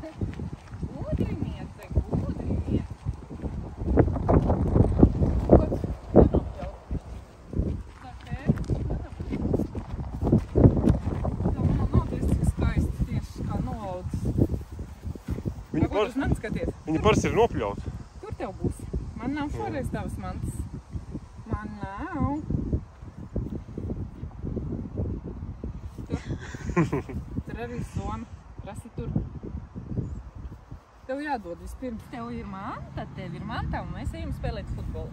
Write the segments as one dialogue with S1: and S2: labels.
S1: Gudriniece, gudriniece.
S2: Viņa parasti ir nopļauta.
S1: Kur tev būs? Man nav šoreiz tavas mantas. Man nav. Tur arī soma. Prasi tur. Tev jādod vispirms. Tev ir manta, tev ir manta, un mēs ejam spēlēt futbolu.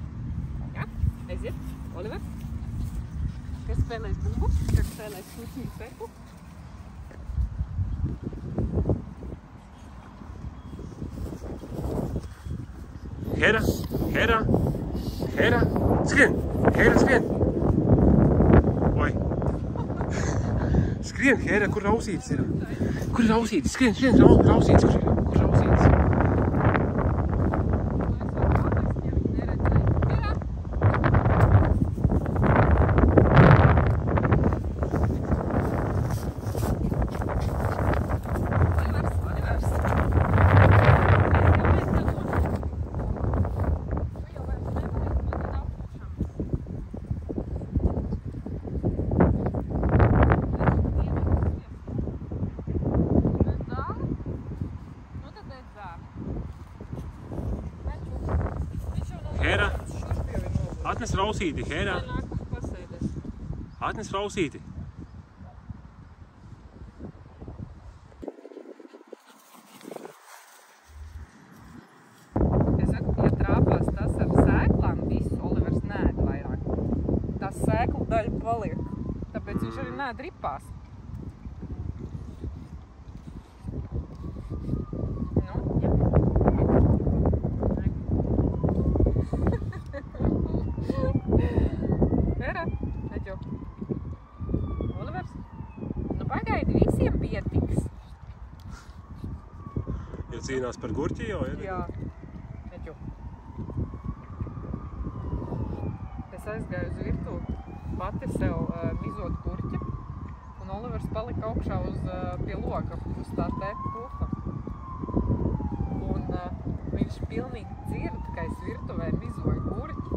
S1: Ja? Aiziet, Oliver. Kas spēlēs bubu? Kas spēlēs kušņu pepu?
S2: Hera, Hera, Hera, skrien, Hera, skrien. Oi. Skrien, Hera, kur rausītis ir? Kur ir rausītis? Skrien, rausītis, kur ir rausītis? Hera, atnes rausīti, Hera. Atnes rausīti.
S1: Es saku, ja trāpās tas ar sēklām, viss Olivers nēd vairāk. Tas sēklu daļa paliek, tāpēc viņš arī nēd ripās. Olivers, nu pagaidi, visiem pietiks.
S2: Ja cīnās par gurķi jau, ja?
S1: Jā, Eģu. Es aizgāju uz virtuvi pati sev mizot gurķi, un Olivers palika augšā pie loga, uz tā te pufa. Un viņš pilnīgi dzird, ka es virtuvē mizoju gurķi.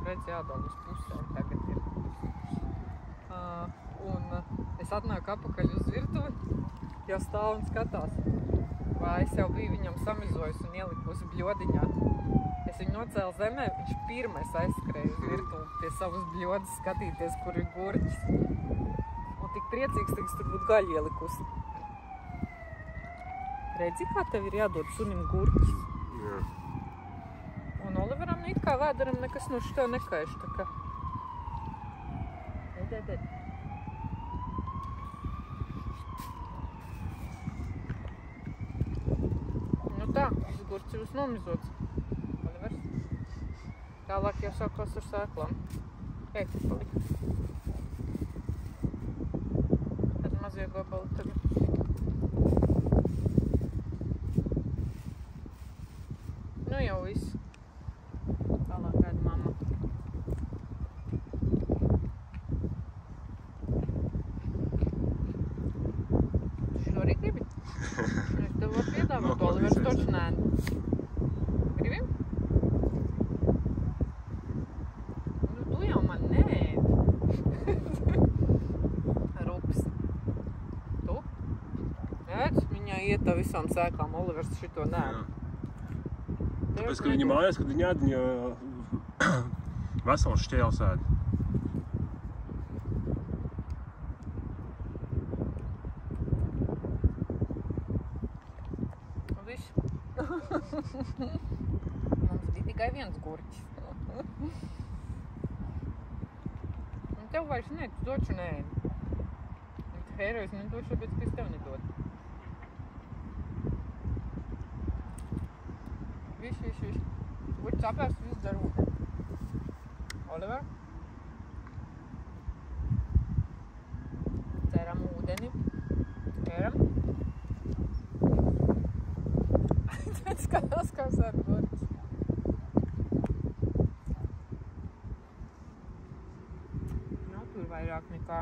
S1: Redz, jādod uz pusēm tagad ir. Un es atnāku apakaļ uz virtuvi, jau stāv un skatās. Vai es jau biju viņam samizojis un ieliku uz bļodiņā. Es viņu nocēlu zemē, viņš pirmais aizskrēja uz virtuvi pie savas bļodas skatīties, kur ir gurķis. Un tik priecīgs, ka es tur būtu gaļu ielikusi. Redzi, kā tev ir jādod sunim gurķis?
S2: Jā.
S1: Un Oliveram it kā vēderam nekas no šitā nekaiš, tā kā. Ed. Nu tā, šis gurķis ir nomizots. Olivers. Tālāk jau sākos ar sēklām. Ej, palika. Tad mazie gabali tagad. Nu jau viss. Tālāk gaida mamma. Šo arī gribi? Es tev varu piedāvāt, Olivers toču nē. Gribi? Nu, tu jau man neēd. Rups. Tu? Ēd, viņai iet tā visām sēklām, Olivers šito nē.
S2: Tāpēc, ka viņa mājās, kad viņa ēd, viņa vesels šķēls ēd.
S1: Viss. Mums bija tikai viens gurķis. Un tev vairs ne, tu doču neēdi. Hēra es nedošu, tāpēc, ka es tev nedodu. Viss. Gurķis apēst, viss dar ūdeni. Oliver. Ceram ūdeni. Ēram. Tad skatās, kā sēd gurķis. Nav tur vairāk nekā.